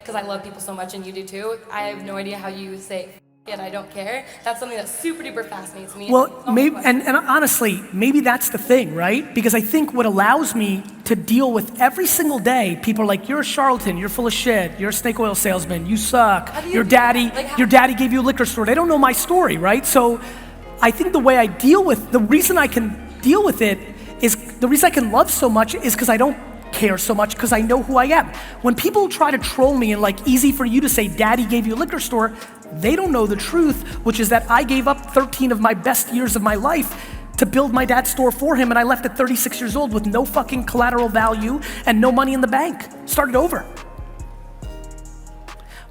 because I love people so much and you do too, I have no idea how you say and I don't care. That's something that super duper fascinates me. Well, maybe, and honestly, maybe that's the thing, right? Because I think what allows me to deal with every single day, people are like, you're a charlatan, you're full of shit, you're a snake oil salesman, you suck, your daddy gave you a liquor store. They don't know my story, right? So I think the way I deal with, the reason I can deal with it is, the reason I can love so much is because I don't care so much because I know who I am. When people try to troll me and like, easy for you to say daddy gave you a liquor store, they don't know the truth, which is that I gave up 13 of my best years of my life to build my dad's store for him, and I left at 36 years old with no fucking collateral value and no money in the bank. Started over.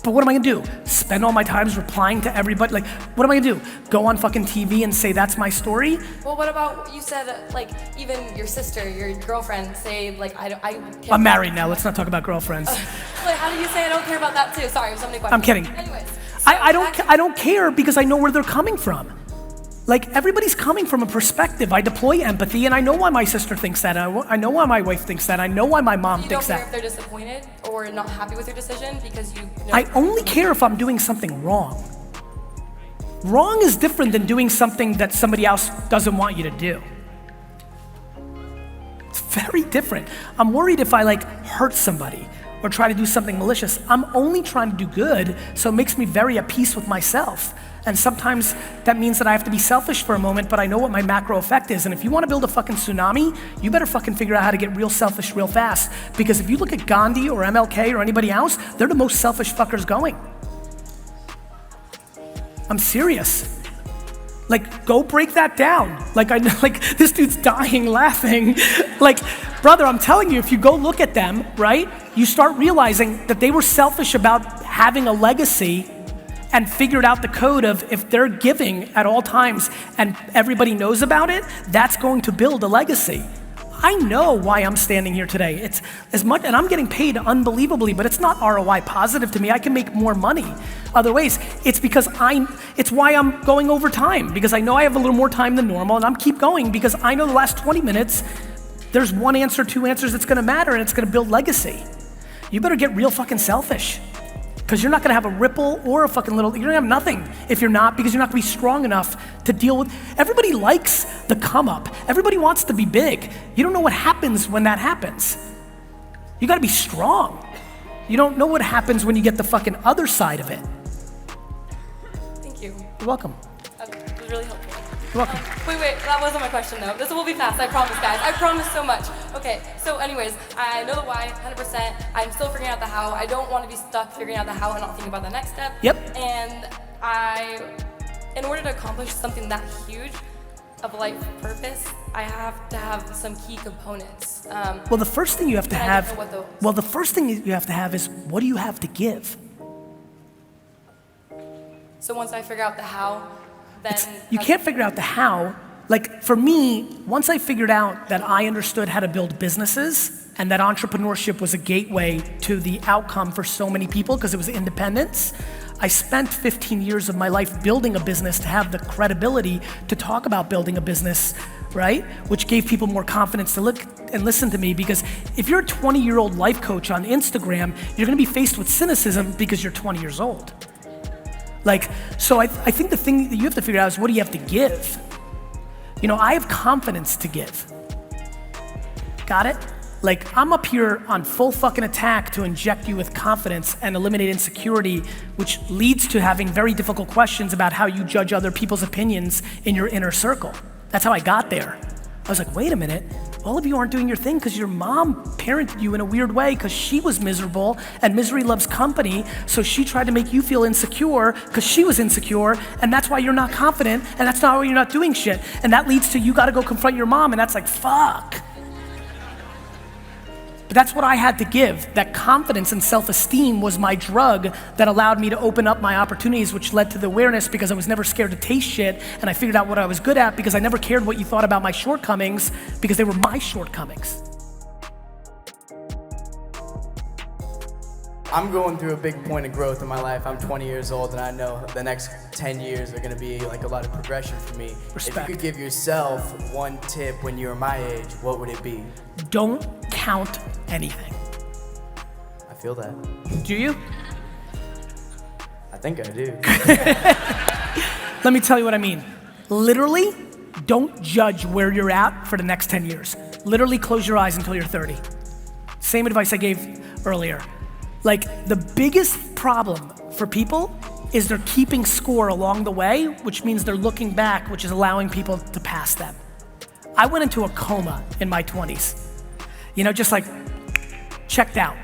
But what am I gonna do? Spend all my time replying to everybody? Like, what am I gonna do? Go on fucking TV and say that's my story? Well, what about, you said, like, even your sister, your girlfriend, say, like, I'm married now, let's not talk about girlfriends. Like, how do you say I don't care about that too? Sorry, so many questions. I'm kidding. Anyways. I don't care because I know where they're coming from. Like, everybody's coming from a perspective. I deploy empathy, and I know why my sister thinks that. I know why my wife thinks that. I know why my mom thinks that. You don't care if they're disappointed or not happy with your decision because you know. I only care if I'm doing something wrong. Wrong is different than doing something that somebody else doesn't want you to do. It's very different. I'm worried if I like hurt somebody or try to do something malicious. I'm only trying to do good, so it makes me very at peace with myself. And sometimes that means that I have to be selfish for a moment, but I know what my macro effect is. And if you want to build a fucking tsunami, you better fucking figure out how to get real selfish real fast. Because if you look at Gandhi or MLK or anybody else, they're the most selfish fuckers going. I'm serious. Like, go break that down. Like, I know, like, this dude's dying laughing. Like, brother, I'm telling you, if you go look at them, right, you start realizing that they were selfish about having a legacy and figured out the code of if they're giving at all times and everybody knows about it, that's going to build a legacy. I know why I'm standing here today. It's as much, and I'm getting paid unbelievably, but it's not ROI positive to me. I can make more money other ways. It's because it's why I'm going over time, because I know I have a little more time than normal, and I'm keep going because I know the last 20 minutes, there's one answer, two answers that's gonna matter, and it's gonna build legacy. You better get real fucking selfish, because you're not gonna have a ripple or a fucking little, you're gonna have nothing if you're not, because you're not gonna be strong enough to deal with, everybody likes the come up. Everybody wants to be big. You don't know what happens when that happens. You gotta be strong. You don't know what happens when you get the fucking other side of it. Thank you. You're welcome. It was really helpful. You're welcome. Wait, that wasn't my question though. This will be fast, I promise, guys. I promise so much. Okay, so anyways, I know the why, 100%. I'm still figuring out the how. I don't want to be stuck figuring out the how and not thinking about the next step. Yep. And in order to accomplish something that huge of life purpose, I have to have some key components. Well, the first thing you have to have, the first thing you have to have is, what do you have to give? So once I figure out the how, then you can't figure out the how. Like, for me, once I figured out that I understood how to build businesses and that entrepreneurship was a gateway to the outcome for so many people because it was independence, I spent 15 years of my life building a business to have the credibility to talk about building a business, right? Which gave people more confidence to look and listen to me, because if you're a 20-year-old life coach on Instagram, you're gonna be faced with cynicism because you're 20 years old. Like, so I think the thing that you have to figure out is, what do you have to give? You know, I have confidence to give. Got it? Like, I'm up here on full fucking attack to inject you with confidence and eliminate insecurity, which leads to having very difficult questions about how you judge other people's opinions in your inner circle. That's how I got there. I was like, wait a minute, all of you aren't doing your thing because your mom parented you in a weird way because she was miserable and misery loves company, so she tried to make you feel insecure because she was insecure, and that's why you're not confident, and that's not why you're not doing shit, and that leads to you gotta go confront your mom, and that's like, fuck. But that's what I had to give. That confidence and self-esteem was my drug that allowed me to open up my opportunities, which led to the awareness, because I was never scared to taste shit, and I figured out what I was good at because I never cared what you thought about my shortcomings because they were my shortcomings. I'm going through a big point of growth in my life. I'm 20 years old, and I know the next 10 years are gonna be like a lot of progression for me. Respect. If you could give yourself one tip when you were my age, what would it be? Don't count anything. I feel that. Do you? think I do. Let me tell you what I mean. Literally, don't judge where you're at for the next 10 years. Literally close your eyes until you're 30. Same advice I gave earlier. Like, the biggest problem for people is they're keeping score along the way, which means they're looking back, which is allowing people to pass them. I went into a coma in my 20s. You know, just like checked out.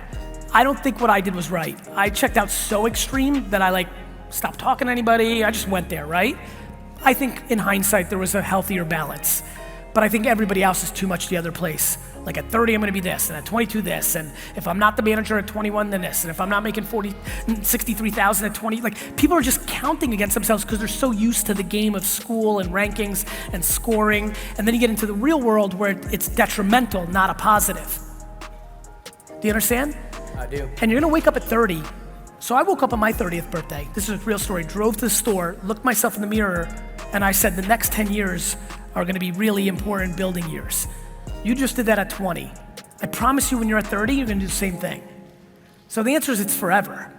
I don't think what I did was right. I checked out so extreme that I like stopped talking to anybody. I just went there, right? I think in hindsight, there was a healthier balance. But I think everybody else is too much the other place. Like at 30, I'm gonna be this, and at 22, this, and if I'm not the manager at 21, then this, and if I'm not making 63,000 at 20, like people are just counting against themselves because they're so used to the game of school and rankings and scoring, and then you get into the real world where it's detrimental, not a positive. Do you understand? I do. And you're gonna wake up at 30. So I woke up on my 30th birthday. This is a real story. Drove to the store, looked myself in the mirror, and I said the next 10 years are gonna be really important building years. You just did that at 20. I promise you when you're at 30, you're gonna do the same thing. So the answer is it's forever.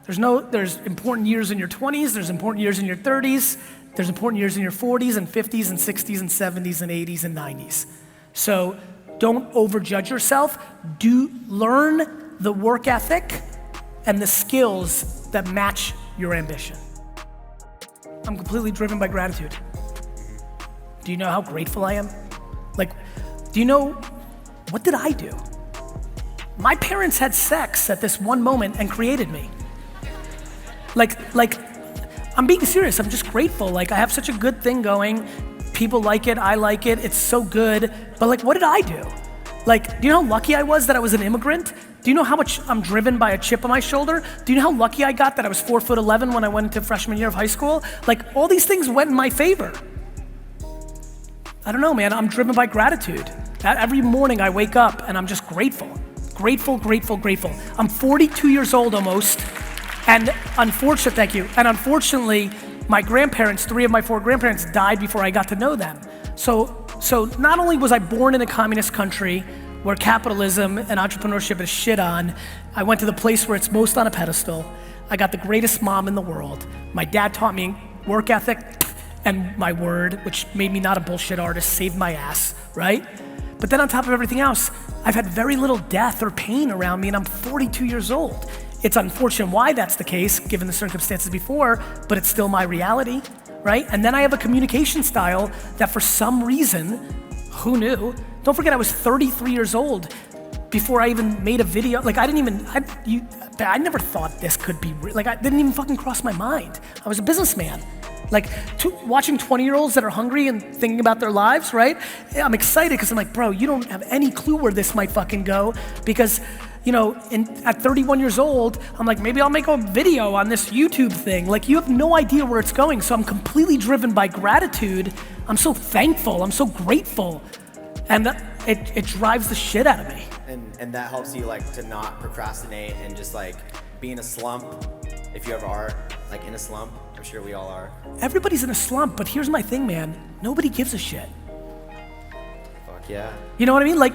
There's important years in your 20s, there's important years in your 30s, there's important years in your 40s and 50s and 60s and 70s and 80s and 90s. So don't overjudge yourself. Learn the work ethic and the skills that match your ambition. I'm completely driven by gratitude. Do you know how grateful I am? Like, do you know, what did I do? My parents had sex at this one moment and created me. Like, I'm being serious, I'm just grateful. Like, I have such a good thing going. People like it, I like it, it's so good. But like, what did I do? Like, do you know how lucky I was that I was an immigrant? Do you know how much I'm driven by a chip on my shoulder? Do you know how lucky I got that I was 4'11" when I went into freshman year of high school? Like, all these things went in my favor. I don't know, man, I'm driven by gratitude. Every morning I wake up and I'm just grateful. Grateful, grateful, grateful. I'm 42 years old almost, and thank you. And unfortunately, my grandparents, 3 of my 4 grandparents died before I got to know them. So not only was I born in a communist country where capitalism and entrepreneurship is shit on, I went to the place where it's most on a pedestal. I got the greatest mom in the world. My dad taught me work ethic and my word, which made me not a bullshit artist, saved my ass, right? But then on top of everything else, I've had very little death or pain around me and I'm 42 years old. It's unfortunate why that's the case, given the circumstances before, but it's still my reality, right? And then I have a communication style that for some reason, who knew? Don't forget I was 33 years old before I even made a video. Like I never thought this could be real. Like I didn't even fucking cross my mind. I was a businessman. Like watching 20-year-olds that are hungry and thinking about their lives, right? I'm excited because I'm like, bro, you don't have any clue where this might fucking go because, you know, at 31 years old, I'm like, maybe I'll make a video on this YouTube thing. Like you have no idea where it's going. So I'm completely driven by gratitude. I'm so thankful, I'm so grateful. And it drives the shit out of me. And that helps you like to not procrastinate and just like be in a slump, if you ever are like in a slump. I'm sure we all are. Everybody's in a slump, but here's my thing, man. Nobody gives a shit. Fuck yeah. You know what I mean? Like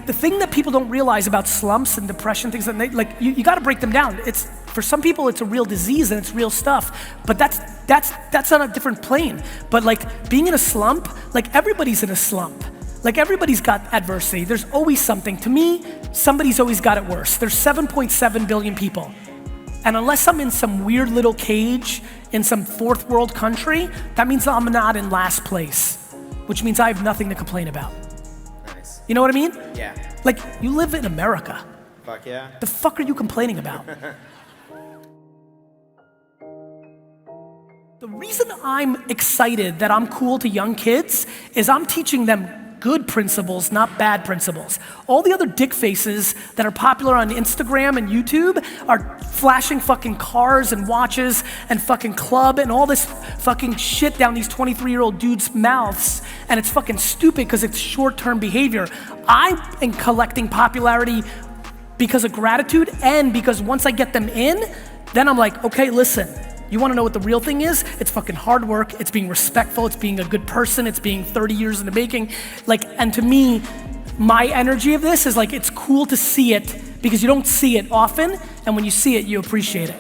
the thing that people don't realize about slumps and depression, things that you got to break them down. It's for some people it's a real disease and it's real stuff, but that's on a different plane. But like being in a slump, like everybody's in a slump. Like everybody's got adversity. There's always something. To me, somebody's always got it worse. There's 7.7 billion people. And unless I'm in some weird little cage in some 4th world country, that means I'm not in last place, which means I have nothing to complain about. Nice. You know what I mean? Yeah. Like, you live in America. Fuck yeah. The fuck are you complaining about? The reason I'm excited that I'm cool to young kids is I'm teaching them good principles, not bad principles. All the other dick faces that are popular on Instagram and YouTube are flashing fucking cars and watches and fucking club and all this fucking shit down these 23-year-old dudes' mouths, and it's fucking stupid because it's short-term behavior. I am collecting popularity because of gratitude and because once I get them in, then I'm like, okay, listen, you wanna know what the real thing is? It's fucking hard work, it's being respectful, it's being a good person, it's being 30 years in the making. Like, and to me, my energy of this is like, it's cool to see it because you don't see it often, and when you see it, you appreciate it.